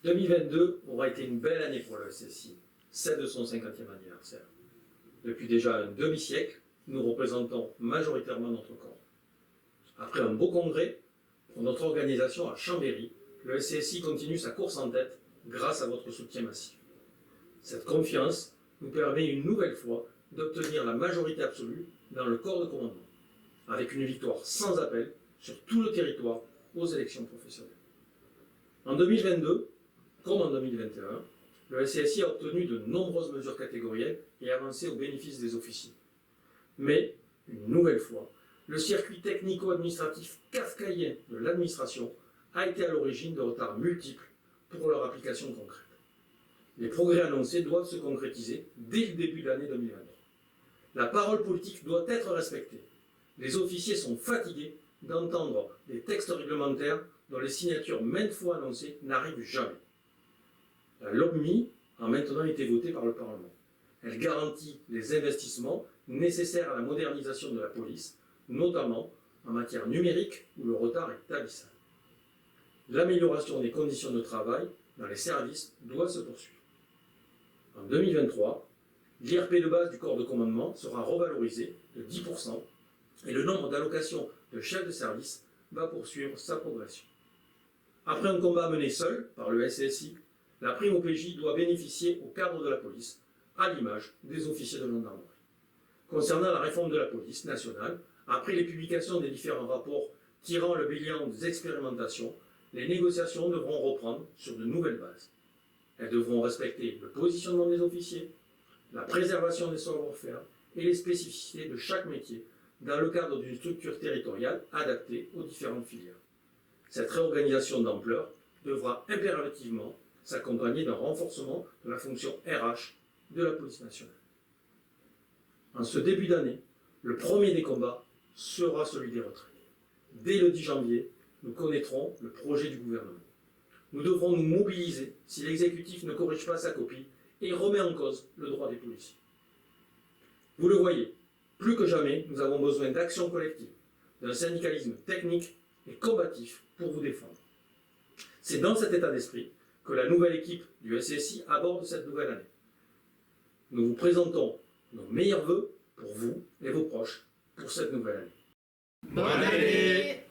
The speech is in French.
2022 aura été une belle année pour le SSI, celle de son 50e anniversaire. Depuis déjà un demi-siècle, nous représentons majoritairement notre corps. Après un beau congrès, pour notre organisation à Chambéry, le SSI continue sa course en tête grâce à votre soutien massif. Cette confiance nous permet une nouvelle fois d'obtenir la majorité absolue dans le corps de commandement, avec une victoire sans appel sur tout le territoire aux élections professionnelles. En 2022, comme en 2021, le SSI a obtenu de nombreuses mesures catégorielles et avancées au bénéfice des officiers. Mais, une nouvelle fois, le circuit technico-administratif kafkaïen de l'administration a été à l'origine de retards multiples pour leur application concrète. Les progrès annoncés doivent se concrétiser dès le début de l'année 2023. La parole politique doit être respectée. Les officiers sont fatigués d'entendre des textes réglementaires dont les signatures maintes fois annoncées n'arrivent jamais. La LOBMI a maintenant été votée par le Parlement. Elle garantit les investissements nécessaires à la modernisation de la police, notamment en matière numérique où le retard est abyssal. L'amélioration des conditions de travail dans les services doit se poursuivre. En 2023, l'IRP de base du corps de commandement sera revalorisé de 10% et le nombre d'allocations de chefs de service va poursuivre sa progression. Après un combat mené seul par le SSI, la prime au PJ doit bénéficier au cadre de la police, à l'image des officiers de gendarmerie. Concernant la réforme de la police nationale, après les publications des différents rapports tirant le bilan des expérimentations, les négociations devront reprendre sur de nouvelles bases. Elles devront respecter le positionnement des officiers, la préservation des savoir-faire et les spécificités de chaque métier dans le cadre d'une structure territoriale adaptée aux différentes filières. Cette réorganisation d'ampleur devra impérativement s'accompagner d'un renforcement de la fonction RH de la police nationale. En ce début d'année, le premier des combats sera celui des retraites. Dès le 10 janvier, nous connaîtrons le projet du gouvernement. Nous devrons nous mobiliser si l'exécutif ne corrige pas sa copie et remet en cause le droit des policiers. Vous le voyez, plus que jamais, nous avons besoin d'action collective, d'un syndicalisme technique et combatif pour vous défendre. C'est dans cet état d'esprit que la nouvelle équipe du SSI aborde cette nouvelle année. Nous vous présentons nos meilleurs vœux pour vous et vos proches pour cette nouvelle année. Bonne année!